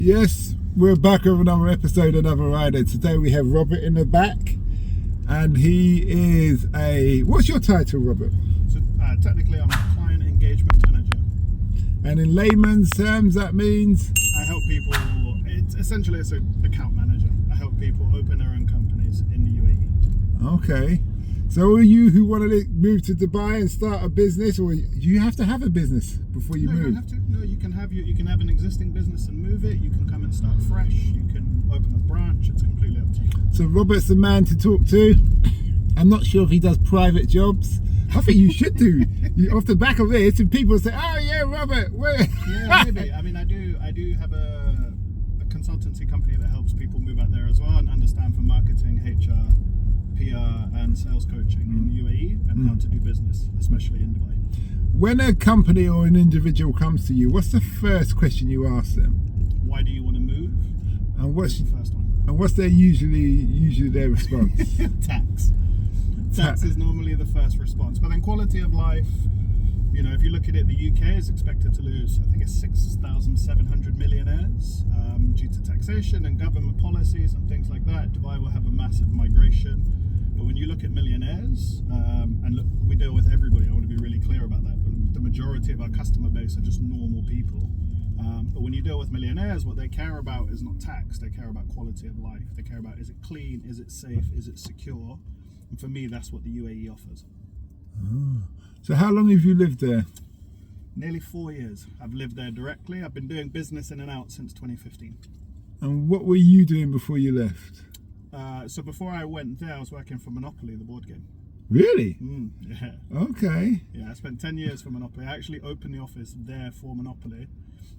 Yes, we're back with another episode, another rider. Today we have Robert in the back, and he is what's your title, Robert? So technically I'm a client engagement manager. And in layman's terms, that means? I help people, it's an account manager. I help people open their own companies in the UAE. Okay. So are you who want to move to Dubai and start a business, or you have to have a business before you move? No, you don't have to. No, you can have an existing business and move it. You can come and start fresh. You can open a branch. It's completely up to you. So Robert's the man to talk to. I'm not sure if he does private jobs. I think you should do. Off the back of this, and people say, "Oh yeah, Robert." Yeah, maybe. I mean, I do have a consultancy company that helps people move out there as well and understand for marketing, HR, PR, and sales coaching in the UAE and how to do business, especially in Dubai. When a company or an individual comes to you, what's the first question you ask them? Why do you want to move? And what's the first one? And what's their usually their response? Tax. Tax is normally the first response, but then quality of life. You know, if you look at it, the UK is expected to lose, I think it's 6,700 millionaires due to taxation and government policies and things like that. Dubai will have a massive migration. But when you look at millionaires, and look, we deal with everybody, I want to be really clear about that. But the majority of our customer base are just normal people. But when you deal with millionaires, what they care about is not tax. They care about quality of life. They care about, is it clean? Is it safe? Is it secure? And for me, that's what the UAE offers. Oh. So how long have you lived there? Nearly 4 years. I've lived there directly. I've been doing business in and out since 2015. And what were you doing before you left? So before I went there, I was working for Monopoly, the board game. Really? Yeah. Okay. Yeah, I spent 10 years for Monopoly. I actually opened the office there for Monopoly.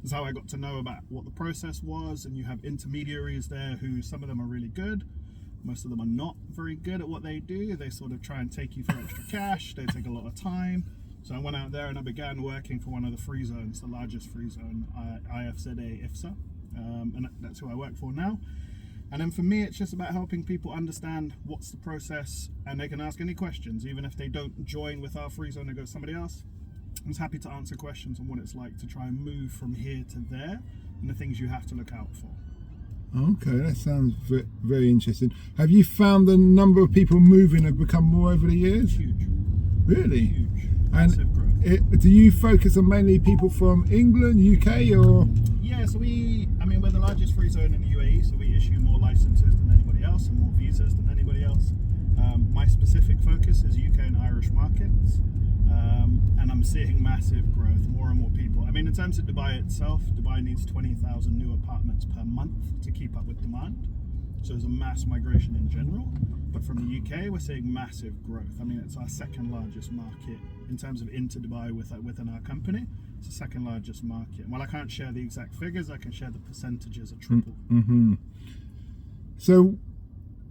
That's how I got to know about what the process was, and you have intermediaries there who, some of them are really good. Most of them are not very good at what they do. They sort of try and take you for extra cash. They take a lot of time. So I went out there and I began working for one of the free zones, the largest free zone, IFZA IFSA. And that's who I work for now. And then for me, it's just about helping people understand what's the process, and they can ask any questions, even if they don't join with our free zone and go to somebody else. I'm just happy to answer questions on what it's like to try and move from here to there and the things you have to look out for. Okay, that sounds very interesting. Have you found the number of people moving have become more over the years? Huge. Really? Huge. Massive growth. Do you focus on mainly people from England, UK, or? Yeah, so we're the largest free zone in the UAE, so we issue more licenses than anybody else and more visas than anybody else. My specific focus is UK and Irish markets, and I'm seeing massive growth, more and more people. I mean, in terms of Dubai itself, Dubai needs 20,000 new apartments per month to keep up with demand. So there's a mass migration in general. But from the UK, we're seeing massive growth. I mean, it's our second largest market in terms of into Dubai within our company. It's the second largest market. While I can't share the exact figures, I can share the percentages are triple. Mm-hmm. So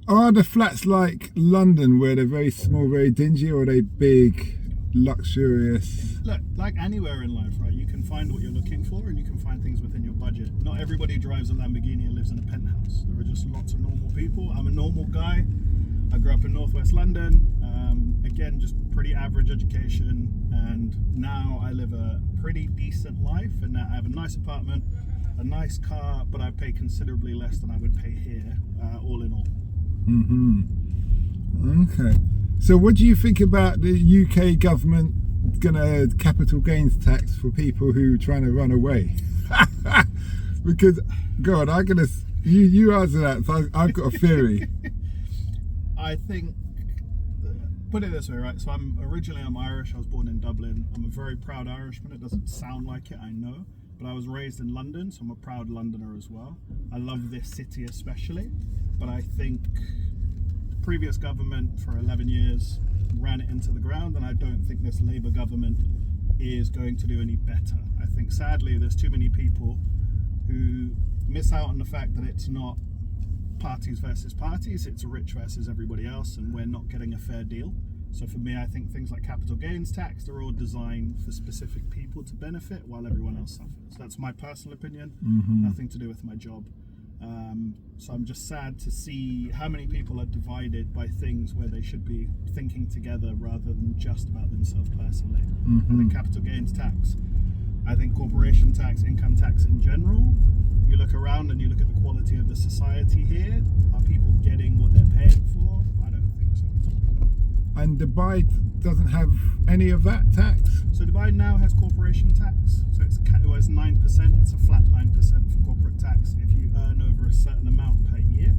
are the flats like London, where they're very small, very dingy, or are they big, luxurious? Look, like anywhere in life, right? You can find what you're looking for and you can find things within your budget. Not everybody drives a Lamborghini and lives in a penthouse. There are just lots of normal people. I'm a normal guy. I grew up in northwest London. Again, just pretty average education, and now I live a pretty decent life, and now I have a nice apartment, a nice car, but I pay considerably less than I would pay here, all in all. Okay. So what do you think about the UK government gonna capital gains tax for people who are trying to run away? Because, God, you answer that, so I've got a theory. I think, put it this way, right? So I'm Irish. I was born in Dublin. I'm a very proud Irishman. It doesn't sound like it, I know, but I was raised in London, so I'm a proud Londoner as well. I love this city especially, but I think the previous government for 11 years ran it into the ground, and I don't think this Labour government is going to do any better. I think sadly there's too many people who miss out on the fact that it's not parties versus parties, it's rich versus everybody else, and we're not getting a fair deal. So for me, I think things like capital gains tax, they're all designed for specific people to benefit while everyone else suffers. That's my personal opinion, nothing to do with my job. So I'm just sad to see how many people are divided by things where they should be thinking together rather than just about themselves personally. I think capital gains tax, I think corporation tax, income tax in general, you look around and you look at the quality of the society here, are people getting what they're paying for? I don't think so at all. And Dubai doesn't have any of that tax? So Dubai now has corporation tax. So it's 9%. It's a flat 9% for corporate tax if you earn over a certain amount per year.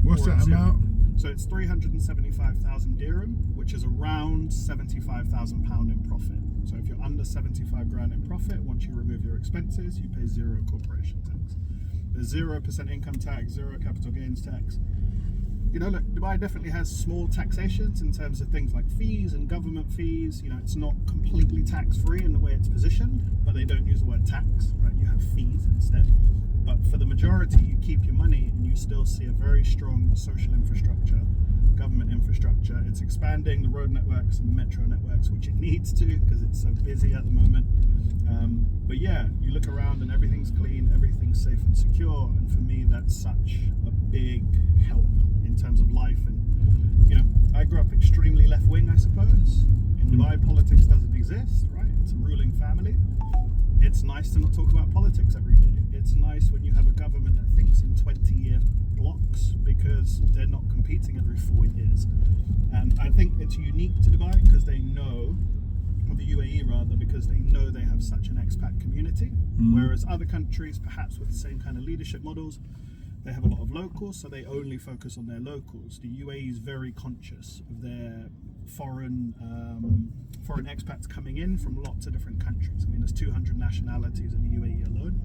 What's that amount? So it's 375,000 dirham, which is around 75,000 pound in profit. So if you're under 75 grand in profit, once you remove your expenses, you pay 0 corporation tax. There's 0% income tax, 0 capital gains tax. You know, look, Dubai definitely has small taxations in terms of things like fees and government fees. You know, it's not completely tax-free in the way it's positioned, but they don't use the word tax, right? You have fees instead. But for the majority, you keep your money and you still see a very strong social infrastructure, government infrastructure. It's expanding the road networks and the metro networks, which it needs to because it's so busy at the moment. But yeah, you look around and everything's clean, everything's safe and secure. And for me, that's such a big help in terms of life. And, you know, I grew up extremely left-wing, I suppose. In Dubai, politics doesn't exist, right? It's a ruling family. It's nice to not talk about politics every day. It's nice when you have a government that thinks in 20-year blocks because they're not competing every 4 years. And I think it's unique to Dubai because they know, or the UAE rather, because they know they have such an expat community. Whereas other countries, perhaps with the same kind of leadership models, they have a lot of locals, so they only focus on their locals. The UAE is very conscious of their foreign expats coming in from lots of different countries. I mean, there's 200 nationalities in the UAE alone.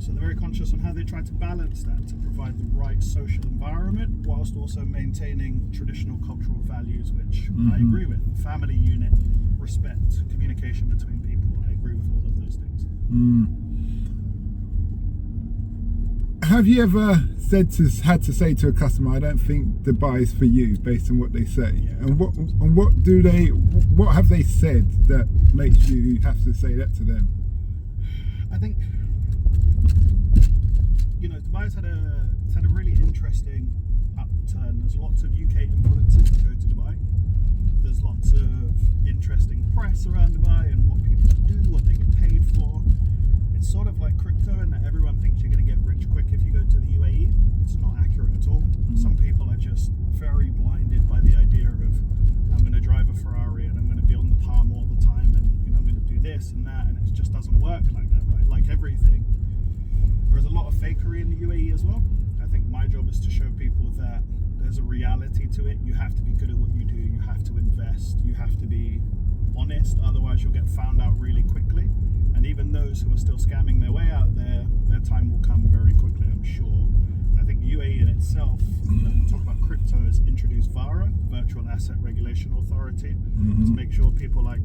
So they're very conscious on how they try to balance that to provide the right social environment whilst also maintaining traditional cultural values, which I agree with. Family unit, respect, communication between people. I agree with all of those things. Have you ever had to say to a customer, I don't think Dubai is for you, based on what they say? Yeah. And what have they said that makes you have to say that to them? I think, you know, Dubai's had a really interesting upturn. There's lots of UK influencers that go to Dubai. There's lots of interesting press around Dubai and what people do, what they get paid for. It's sort of like crypto in that everyone thinks you're going to get rich quick if you go to the UAE. It's not accurate at all. Some people are just very blinded by the idea of, I'm going to drive a Ferrari and I'm going to be on the palm all the time and, you know, I'm going to do this and that, and it just doesn't work like that, right? Like everything. There's a lot of fakery in the UAE as well. I think my job is to show people that there's a reality to it. You have to be good at what you do. You have to invest. You have to be honest. Otherwise, you'll get found out really quickly. And even those who are still scamming their way out there, their time will come very quickly, I'm sure. I think UAE in itself, talk about crypto, has introduced VARA, Virtual Asset Regulation Authority, to make sure people like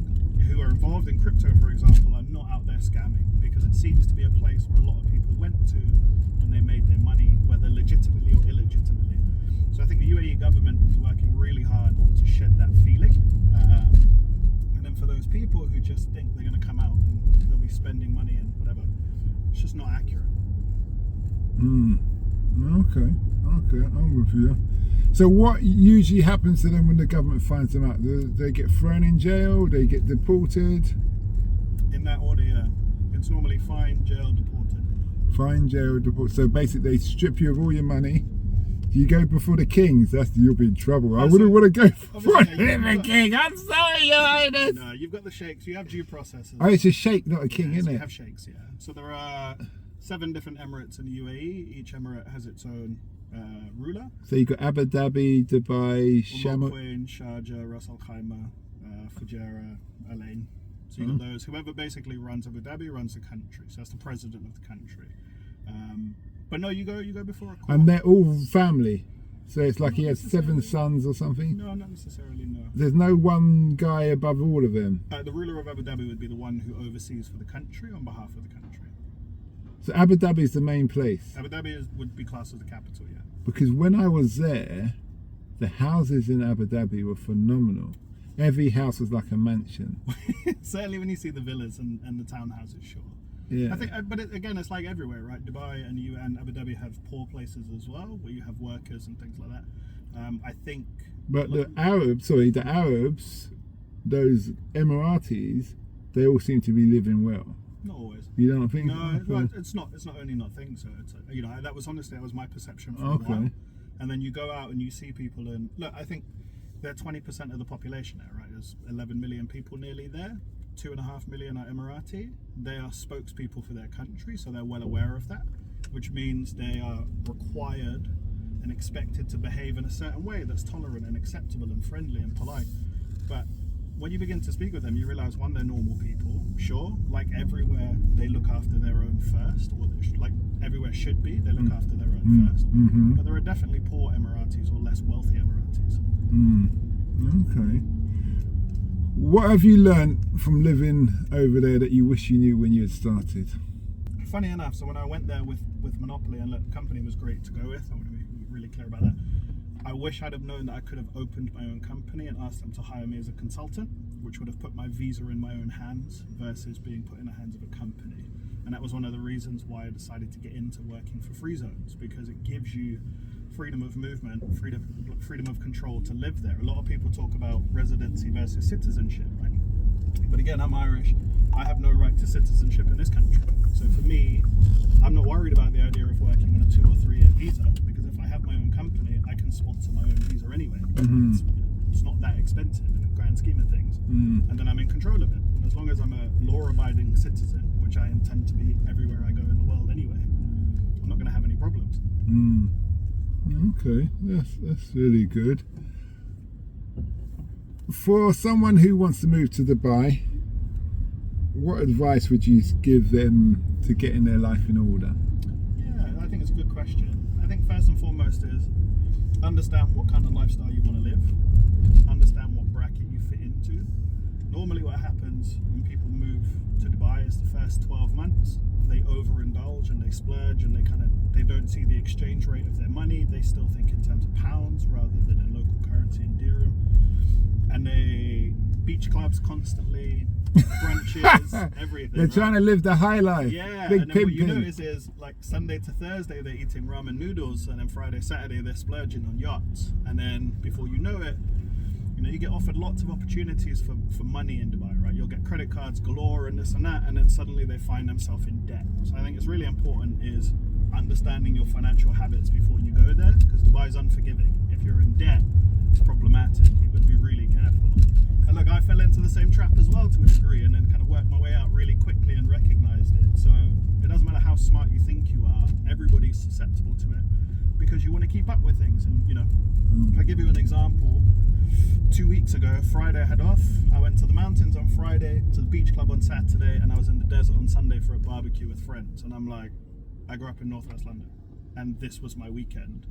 who are involved in crypto, for example, are not out there scamming, because it seems to be a place where a lot of people went to when they made their money, whether legitimately or illegitimately. So I think the UAE government is working really hard to shed that feeling. And then for those people who just think they're going to come out and they'll be spending money and whatever, it's just not accurate. Okay, I'm with you. So what usually happens to them when the government finds them out? Do they get thrown in jail? They get deported? In that order, yeah. It's normally fine, jail, deported. Fine, jail, deported. So basically they strip you of all your money. You go before the kings, you'll be in trouble. I wouldn't want to go before the king. I'm sorry, Your Highness. No, you've got the sheikhs. You have due processes. Oh, it's a sheikh, not a king, isn't so it? You have sheikhs, yeah. So there are 7 different emirates in the UAE. Each emirate has its own ruler. So you've got Abu Dhabi, Dubai, Sharm, Queen, Sharjah, Ras Al Khaimah, Fujairah, Al Ain. So you've got those. Whoever basically runs Abu Dhabi runs the country. So that's the president of the country. But no, you go before a court. And they're all family. So it's like he has 7 sons or something? No, not necessarily, no. There's no one guy above all of them? The ruler of Abu Dhabi would be the one who oversees for the country on behalf of the country. So Abu Dhabi is the main place? Abu Dhabi would be classed as the capital, yeah. Because when I was there, the houses in Abu Dhabi were phenomenal. Every house was like a mansion. Certainly when you see the villas and the townhouses, sure. Yeah. I think, but again, it's like everywhere, right? Dubai and Abu Dhabi have poor places as well, where you have workers and things like that. I think. But the Arabs, those Emiratis, they all seem to be living well. Not always. You don't think? No, Okay. well, it's not only not things. So it's, that was my perception for a Okay. while. And then you go out and you see people, and look, I think they're 20% of the population there, right? There's 11 million people nearly there. 2.5 million are Emirati. They are spokespeople for their country, so they're well aware of that, which means they are required and expected to behave in a certain way that's tolerant and acceptable and friendly and polite. But when you begin to speak with them, you realize, one, they're normal people. Sure, like everywhere, they look after their own first, or like everywhere should be, they look after their own first. Mm-hmm. But there are definitely poor Emiratis or less wealthy Emiratis. Okay. What have you learned from living over there that you wish you knew when you had started? Funny enough, so when I went there with Monopoly, and look, the company was great to go with, I want to be really clear about that. I wish I'd have known that I could have opened my own company and asked them to hire me as a consultant, which would have put my visa in my own hands versus being put in the hands of a company. And that was one of the reasons why I decided to get into working for Free Zones, because it gives you freedom of movement, freedom of control to live there. A lot of people talk about residency versus citizenship, right? But again, I'm Irish. I have no right to citizenship in this country. So for me, I'm not worried about the idea of working on a 2 or 3 year visa, because if I have my own company, I can sponsor my own visa anyway. It's not that expensive in the grand scheme of things. And then I'm in control of it. And as long as I'm a law-abiding citizen, which I intend to be everywhere I go in the world anyway, I'm not going to have any problems. Okay, that's really good. For someone who wants to move to Dubai, what advice would you give them to getting their life in order? Yeah, I think it's a good question. I think first and foremost is understand what kind of lifestyle you want to live, understand what bracket you fit into. Normally what happens when people move to Dubai is the first 12 months they overindulge and they splurge, and they don't see the exchange rate of their money. They still think in terms of pounds rather than in local currency in dirham. And they beach clubs constantly, brunches, everything. They're trying to live the high life. Yeah, Big and then what you pimping. notice is, like, Sunday to Thursday they're eating ramen noodles, and then Friday, Saturday they're splurging on yachts. And then before you know it, you get offered lots of opportunities for money in Dubai, right? You'll get credit cards galore and this and that, and then suddenly they find themselves in debt. So I think it's really important is understanding your financial habits before you go there, because Dubai is unforgiving. If you're in debt, it's problematic. You've got to be really careful. And look, I fell into the same trap as well to a degree, and then kind of worked my way out really quickly and recognized it. So it doesn't matter how smart you think you are, everybody's susceptible to it, because you want to keep up with things. And if I give you an example, 2 weeks ago, Friday I had off. I went to the mountains on Friday, to the beach club on Saturday, and I was in the desert on Sunday for a barbecue with friends. And I'm like, I grew up in Northwest London, and this was my weekend.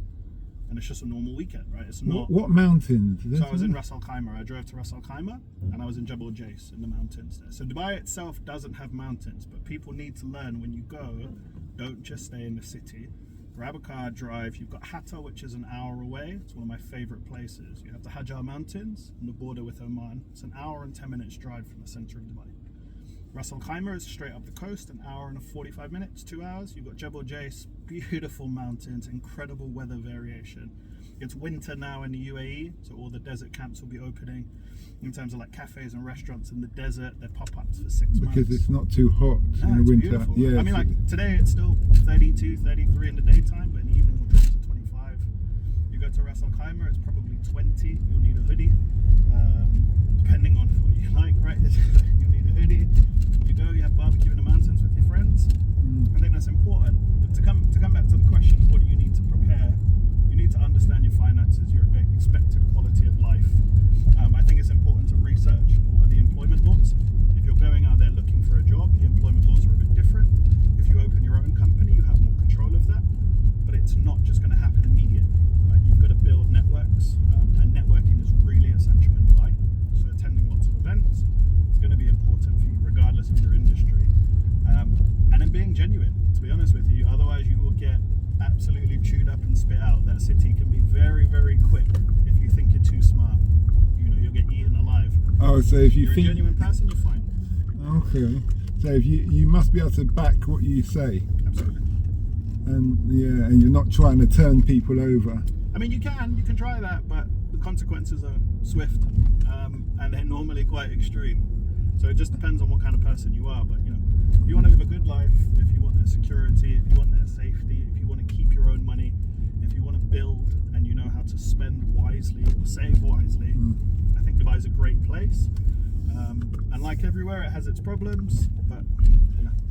And it's just a normal weekend, right? It's not. What mountains? So I was in Ras Al Khaimah. I drove to Ras Al Khaimah, and I was in Jebel Jais in the mountains there. So Dubai itself doesn't have mountains, but people need to learn when you go, don't just stay in the city. Grab a car, drive. You've got Hatta, which is an hour away. It's one of my favorite places. You have the Hajar Mountains and the border with Oman. It's an hour and 10 minutes drive from the center of Dubai. Ras Al Khaimah is straight up the coast, an hour and 45 minutes, 2 hours. You've got Jebel Jais, beautiful mountains, incredible weather variation. It's winter now in the UAE, so all the desert camps will be opening. In terms of like cafes and restaurants in the desert, they're pop-ups for 6 months. Because it's not too hot in the it's winter. beautiful. Yeah, I mean, like today it's still 32, 33 in the daytime, but in the evening we'll drop to 25. You go to Ras Al Khaimah, it's probably 20. You'll need a hoodie, depending on what you like, right? You'll need a hoodie. You go, you have barbecue in the mountains with your friends. I think that's important. But to come back to the question of what do you need to prepare, you need to understand your finances, your expected quality of life. I think it's important to research what are the employment laws. If you're going out there looking for a job, the employment laws are a bit different. If you open your own company, you have more control of that. But it's not just going to happen immediately, right? You've got to build networks, and networking is really essential in Dubai. So attending lots of events is going to be important for you, regardless of your industry. And then being genuine, to be honest with you. Otherwise, you will get absolutely chewed up and spit out. That city can be very, very quick if you think you're too smart. You'll get eaten alive. Oh, so if you're think a genuine person, you're fine. Okay. So if you must be able to back what you say. Absolutely. And you're not trying to turn people over. I mean, you can try that, but the consequences are swift, and they're normally quite extreme. So it just depends on what kind of person you are. But if you want to live a good life, if you want that security, if you want that safety, if you want to keep your own money, if you want to build and you know how to spend wisely or save wisely, I think Dubai is a great place. And like everywhere, it has its problems, but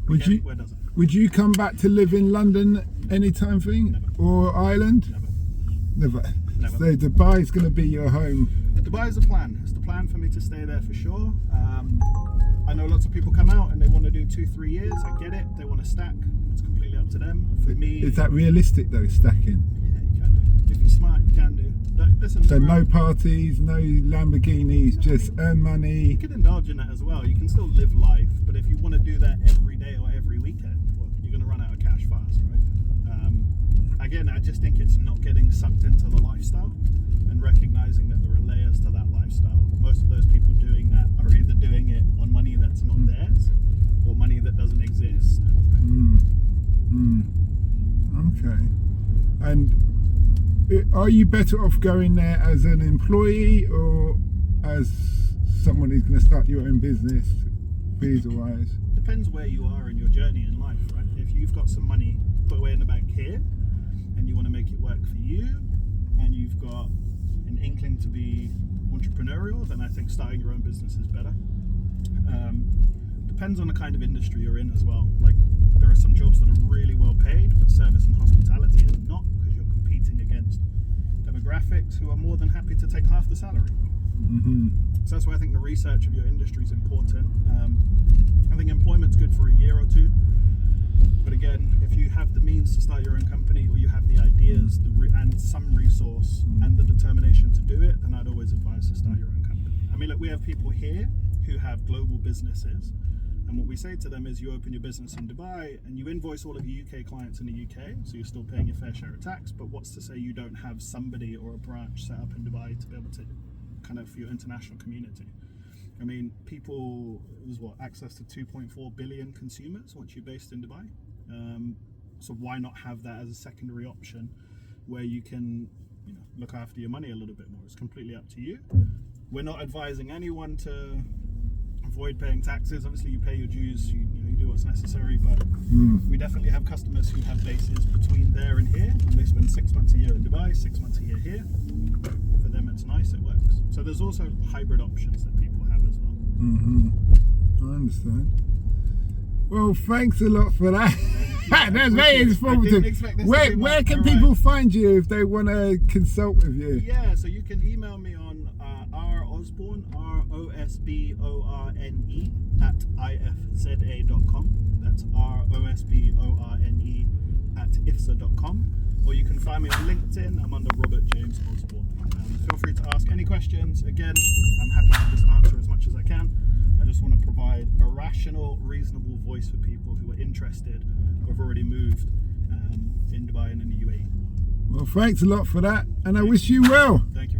where doesn't? Would you come back to live in London anytime soon? Never. Or Ireland? Never. So Dubai's going to be your home. Dubai is the plan. It's the plan for me to stay there for sure. I know lots of people come out and they want to do 2-3 years. I get it. They want to stack. It's completely up to them. For me, is that realistic though, stacking? Yeah, you can do. If you're smart, you can do. Listen, so no parties, no Lamborghinis, just earn money. You can indulge in that as well. You can still live life, but if you want to do that every day or every weekend, well, you're going to run out of cash fast, right? Again, I just think it's not getting sucked into the lifestyle and recognizing that there are layers to that lifestyle. Most of those people doing that are either doing it on money that's not theirs or money that doesn't exist. Okay. And are you better off going there as an employee or as someone who's going to start your own business, visa-wise? Depends where you are in your journey in life, right? If you've got some money put away in the bank here and you want to make it work for you and you've got an inkling to be entrepreneurial, then I think starting your own business is better. Depends on the kind of industry you're in as well. Like there are some jobs that are really well paid, but service and hospitality is not, because you're competing against demographics who are more than happy to take half the salary. So that's why I think the research of your industry is important. I think employment's good for a year or two, but again, if you have the means to start your own company or you have the ideas and some resource and the determination to do it, then I'd always advise to start your own company. I mean, look, we have people here who have global businesses, and what we say to them is you open your business in Dubai and you invoice all of your UK clients in the UK, so you're still paying your fair share of tax, but what's to say you don't have somebody or a branch set up in Dubai to be able to kind of for your international community? I mean, people, there's access to 2.4 billion consumers once you're based in Dubai. So why not have that as a secondary option where you can look after your money a little bit more? It's completely up to you. We're not advising anyone to avoid paying taxes. Obviously you pay your dues, you do what's necessary, but we definitely have customers who have bases between there and here, and they spend 6 months a year in Dubai, 6 months a year here. For them it's nice, it works. So there's also hybrid options that people have as well. I understand. Well, thanks a lot for that. That's very informative. Where can people find you if they want to consult with you? Yeah, so you can email me on Rosborne, ROSBORNE @ifza.com. That's ROSBORNE @ifza.com. Or you can find me on LinkedIn. I'm under Robert James Osborne. Feel free to ask any questions. Again, I'm happy to just answer as much as I can. I just want to provide a rational, reasonable voice for people who are interested or have already moved in Dubai and in the UAE. Well, thanks a lot for that, and I wish you well. Thank you.